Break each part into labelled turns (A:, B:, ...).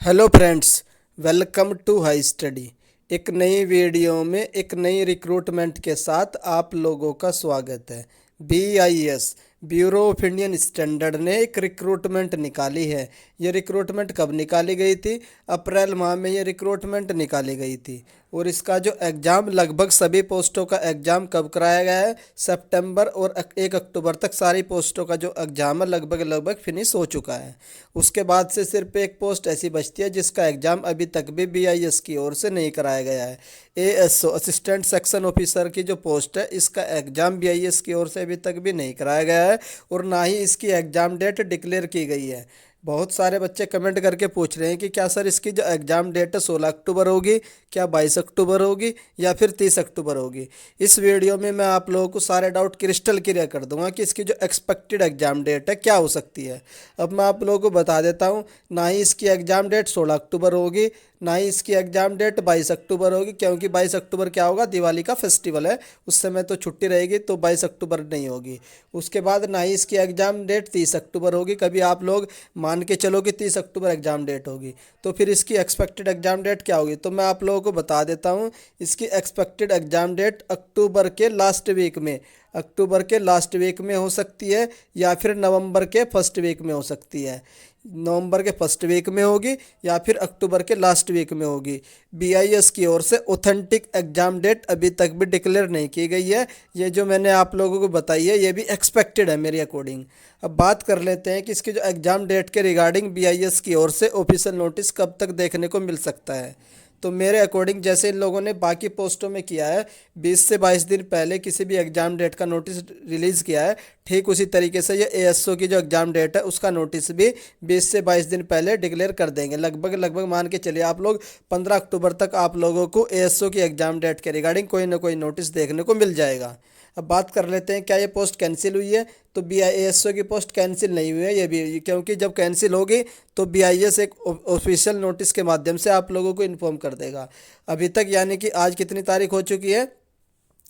A: Hello friends, welcome to high study. एक नई video में एक नई रिक्रूटमेंट के साथ आप लोगों का स्वागत है। BIS bureau of Indian standard ने एक रिक्रूटमेंट निकाली है। ये रिक्रूटमेंट कब निकाली गई थी? अप्रैल माह में ये रिक्रूटमेंट निकाली गई थी। और इसका जो एग्ज़ाम, लगभग सभी पोस्टों का एग्ज़ाम कब कराया गया है? सितंबर और 1 अक्टूबर तक सारी पोस्टों का जो एग्ज़ाम है लगभग फिनिश हो चुका है। उसके बाद से सिर्फ एक पोस्ट ऐसी बचती है जिसका एग्ज़ाम अभी तक भी BIS की ओर से नहीं कराया गया है। ASO असिस्टेंट सेक्शन ऑफिसर की जो पोस्ट है, इसका एग्ज़ाम BIS की ओर से अभी तक भी नहीं कराया गया है और ना ही इसकी एग्ज़ाम डेट डिक्लेयर की गई है। बहुत सारे बच्चे कमेंट करके पूछ रहे हैं कि क्या सर इसकी जो एग्ज़ाम डेट है 16 अक्टूबर होगी, क्या 22 अक्टूबर होगी या फिर 30 अक्टूबर होगी। इस वीडियो में मैं आप लोगों को सारे डाउट क्रिस्टल क्लियर कर दूंगा कि इसकी जो एक्सपेक्टेड एग्ज़ाम डेट है क्या हो सकती है। अब मैं आप लोगों को बता देता हूँ, ना ही इसकी एग्ज़ाम डेट 16 अक्टूबर होगी, ना ही इसकी एग्ज़ाम डेट 22 अक्टूबर होगी, क्योंकि 22 अक्टूबर क्या होगा, दिवाली का फेस्टिवल है, उस समय तो छुट्टी रहेगी, तो 22 अक्टूबर नहीं होगी। उसके बाद ना ही इसकी एग्ज़ाम डेट 30 अक्टूबर होगी। कभी आप लोग मान के चलो कि 30 अक्टूबर एग्ज़ाम डेट होगी, तो फिर इसकी एक्सपेक्टेड एग्ज़ाम डेट क्या होगी? तो मैं आप लोगों को बता देता हूँ, इसकी एक्सपेक्टेड एग्ज़ाम डेट अक्टूबर के लास्ट वीक में हो सकती है या फिर नवंबर के फर्स्ट वीक में हो सकती है। नवंबर के फर्स्ट वीक में होगी या फिर अक्टूबर के लास्ट वीक में होगी। BIS की ओर से ऑथेंटिक एग्ज़ाम डेट अभी तक भी डिक्लेयर नहीं की गई है। ये जो मैंने आप लोगों को बताई है ये भी एक्सपेक्टेड है मेरे अकॉर्डिंग। अब बात कर लेते हैं कि इसकी जो एग्ज़ाम डेट के रिगार्डिंग BIS की ओर से ऑफिशियल नोटिस कब तक देखने को मिल सकता है। तो मेरे अकॉर्डिंग जैसे इन लोगों ने बाकी पोस्टों में किया है, 20 से 22 दिन पहले किसी भी एग्ज़ाम डेट का नोटिस रिलीज़ किया है, ठीक उसी तरीके से ये ASO की जो एग्ज़ाम डेट है उसका नोटिस भी 20 से 22 दिन पहले डिक्लेयर कर देंगे। लगभग मान के चलिए आप लोग 15 अक्टूबर तक आप लोगों को ASO की एग्ज़ाम डेट के रिगार्डिंग कोई ना कोई नोटिस देखने को मिल जाएगा। अब बात कर लेते हैं क्या ये पोस्ट कैंसिल हुई है? तो ASO की पोस्ट कैंसिल नहीं हुई है ये भी, क्योंकि जब कैंसिल होगी तो BIS एक ऑफिशियल नोटिस के माध्यम से आप लोगों को इन्फॉर्म कर देगा। अभी तक यानी कि आज कितनी तारीख हो चुकी है?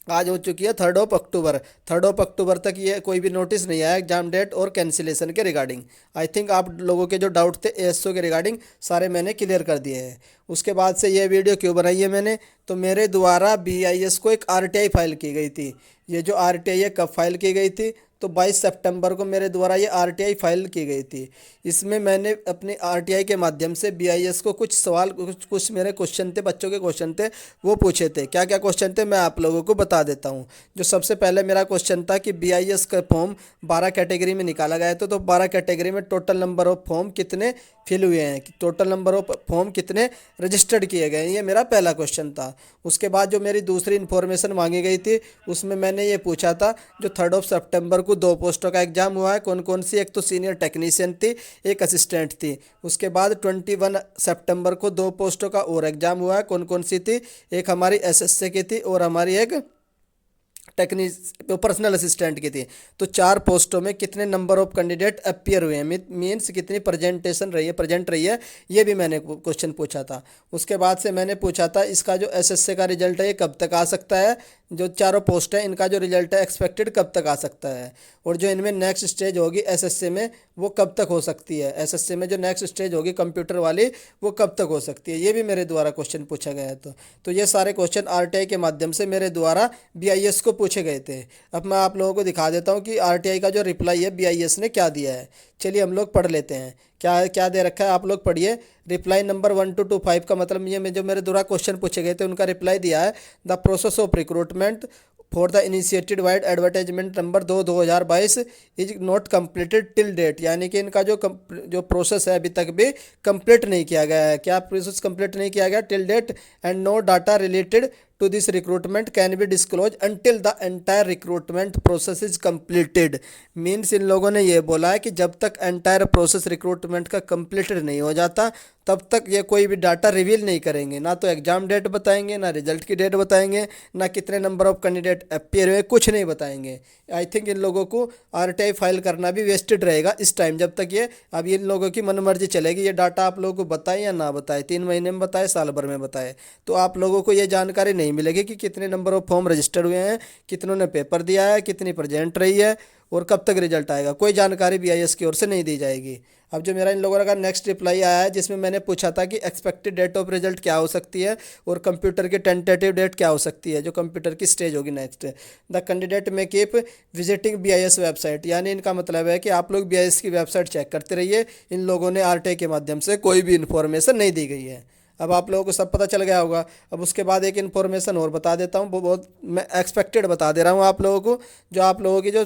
A: आज हो चुकी है 3 अक्टूबर तक ये कोई भी नोटिस नहीं आया एग्जाम डेट और कैंसिलेशन के रिगार्डिंग। आई थिंक आप लोगों के जो डाउट थे ASO के रिगार्डिंग सारे मैंने क्लियर कर दिए हैं। उसके बाद से ये वीडियो क्यों बनाई है मैंने? तो मेरे द्वारा BIS को एक RTI फाइल की गई थी। ये जो RTI है कब फाइल की गई थी? तो 22 सितंबर को मेरे द्वारा ये RTI फाइल की गई थी। इसमें मैंने अपनी RTI के माध्यम से BIS को कुछ सवाल, कुछ मेरे क्वेश्चन थे, बच्चों के क्वेश्चन थे, वो पूछे थे। क्या क्या क्वेश्चन थे मैं आप लोगों को बता देता हूँ। जो सबसे पहले मेरा क्वेश्चन था कि BIS का फॉर्म 12 कैटेगरी में निकाला गया था, तो 12 कैटेगरी में टोटल नंबर ऑफ फॉर्म कितने फिल हुए हैं, टोटल नंबर ऑफ फॉर्म कितने रजिस्टर्ड किए गए हैं, ये मेरा पहला क्वेश्चन था। उसके बाद जो मेरी दूसरी इन्फॉर्मेशन मांगी गई थी उसमें मैंने ये पूछा था, जो 3 सितंबर को 2 पोस्टों का एग्जाम हुआ है, कौन कौन सी? एक तो सीनियर टेक्नीशियन थी, एक असिस्टेंट थी। उसके बाद 21 सितंबर को 2 पोस्टों का और एग्जाम हुआ है, कौन कौन सी थी? एक हमारी SSC की थी और हमारी एक पर्सनल असिस्टेंट की थी। तो 4 पोस्टों में कितने नंबर ऑफ कैंडिडेट अपियर हुए हैं, मीन्स कितनी प्रेजेंट रही है, ये भी मैंने क्वेश्चन पूछा था। उसके बाद से मैंने पूछा था इसका जो SSC का रिजल्ट है ये कब तक आ सकता है, जो चारों पोस्ट है इनका जो रिजल्ट है एक्सपेक्टेड कब तक आ सकता है, और जो इनमें नेक्स्ट स्टेज होगी SSC में वो कब तक हो सकती है, SSC में जो नेक्स्ट स्टेज होगी कंप्यूटर वाली वो कब तक हो सकती है, ये भी मेरे द्वारा क्वेश्चन पूछा गया है। तो ये सारे क्वेश्चन RTI के माध्यम से मेरे द्वारा BIS को पूछे गए थे। अब मैं आप लोगों को दिखा देता हूँ कि RTI का जो रिप्लाई है BIS ने क्या दिया है। चलिए हम लोग पढ़ लेते हैं क्या क्या दे रखा है, आप लोग पढ़िए। रिप्लाई नंबर 1 to 5 का मतलब ये जो मेरे द्वारा क्वेश्चन पूछे गए थे उनका रिप्लाई दिया है। The process of recruitment for the initiated wide advertisement number 2022 is not completed till date, यानी कि इनका जो प्रोसेस है अभी तक भी कंप्लीट नहीं किया गया है। क्या प्रोसेस कंप्लीट नहीं किया गया? Till date and no data related to this recruitment can be disclosed until the entire recruitment process is completed। Means in लोगों ने ये बोला है कि जब तक एंटायर प्रोसेस रिक्रूटमेंट का कंप्लीटेड नहीं हो जाता तब तक ये कोई भी डाटा रिवील नहीं करेंगे, ना तो एग्जाम डेट बताएंगे, ना रिजल्ट की डेट बताएंगे, ना कितने नंबर ऑफ कैंडिडेट अपियर हुए, कुछ नहीं बताएंगे। आई थिंक इन लोगों को RTI फाइल करना भी वेस्टेड रहेगा इस टाइम, जब तक ये अब इन लोगों की मनमर्जी चलेगी। ये डाटा आप लोगों को बताएं या ना बताए, 3 महीने में बताए, साल भर में बताए, तो आप लोगों को ये जानकारी नहीं मिलेगी कि कितने नंबर ऑफ फॉर्म रजिस्टर हुए हैं, कितनों ने पेपर दिया है, कितनी प्रेजेंट रही है और कब तक रिजल्ट आएगा, कोई जानकारी बीआईएस की ओर से नहीं दी जाएगी। अब जो मेरा इन लोगों का नेक्स्ट रिप्लाई आया है जिसमें मैंने पूछा था कि एक्सपेक्टेड डेट ऑफ रिजल्ट क्या हो सकती है और कंप्यूटर की टेंटेटिव डेट क्या हो सकती है, जो कंप्यूटर की स्टेज होगी नेक्स्ट। द कैंडिडेट में कीप विजिटिंग बीआईएस वेबसाइट, यानी इनका मतलब है कि आप लोग बीआईएस की वेबसाइट चेक करते रहिए। इन लोगों ने आरटीआई के माध्यम से कोई भी इन्फॉर्मेशन नहीं दी गई है। अब आप लोगों को सब पता चल गया होगा। अब उसके बाद एक इन्फॉर्मेशन और बता देता हूँ, वो बहुत मैं एक्सपेक्टेड बता दे रहा हूँ आप लोगों को। जो आप लोगों की जो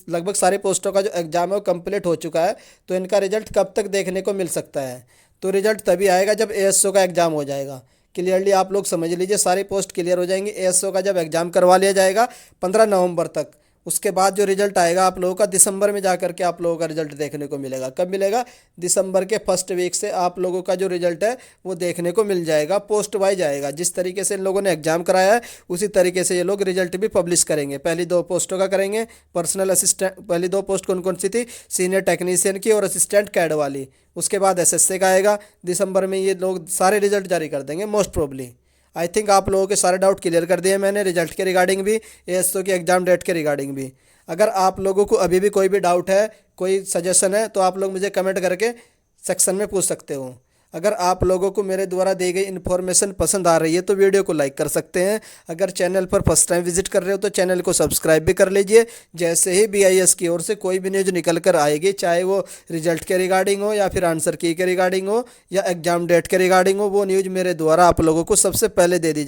A: लगभग सारी पोस्टों का जो एग्ज़ाम है वो कंप्लीट हो चुका है, तो इनका रिजल्ट कब तक देखने को मिल सकता है। तो रिजल्ट तभी आएगा जब एएसओ का एग्ज़ाम हो जाएगा। क्लियरली आप लोग समझ लीजिए, सारी पोस्ट क्लियर हो जाएंगी। एएसओ का जब एग्ज़ाम करवा लिया जाएगा 15 नवंबर तक, उसके बाद जो रिजल्ट आएगा आप लोगों का दिसंबर में जा करके आप लोगों का रिजल्ट देखने को मिलेगा। कब मिलेगा? दिसंबर के फर्स्ट वीक से आप लोगों का जो रिजल्ट है वो देखने को मिल जाएगा। पोस्ट वाइज आएगा। जिस तरीके से इन लोगों ने एग्जाम कराया है उसी तरीके से ये लोग रिजल्ट भी पब्लिश करेंगे। पहली 2 पोस्टों का करेंगे। पर्सनल असिस्टेंट, पहली 2 पोस्ट कौन कौन सी थी? सीनियर टेक्नीशियन की और असिस्टेंट कैड वाली। उसके बाद एसएससी का आएगा। दिसंबर में ये लोग सारे रिजल्ट जारी कर देंगे मोस्ट प्रोबली। आई थिंक आप लोगों के सारे डाउट क्लियर कर दिए मैंने, रिजल्ट के रिगार्डिंग भी, एएसओ की एग्ज़ाम डेट के रिगार्डिंग भी। अगर आप लोगों को अभी भी कोई भी डाउट है, कोई सजेशन है, तो आप लोग मुझे कमेंट करके सेक्शन में पूछ सकते हो। अगर आप लोगों को मेरे द्वारा दी गई इन्फॉर्मेशन पसंद आ रही है तो वीडियो को लाइक कर सकते हैं। अगर चैनल पर फर्स्ट टाइम विजिट कर रहे हो तो चैनल को सब्सक्राइब भी कर लीजिए। जैसे ही बीआईएस की ओर से कोई भी न्यूज़ निकल कर आएगी, चाहे वो रिजल्ट के रिगार्डिंग हो या फिर आंसर की के रिगार्डिंग हो या एग्जाम डेट के रिगार्डिंग हो, वो न्यूज़ मेरे द्वारा आप लोगों को सबसे पहले दे दी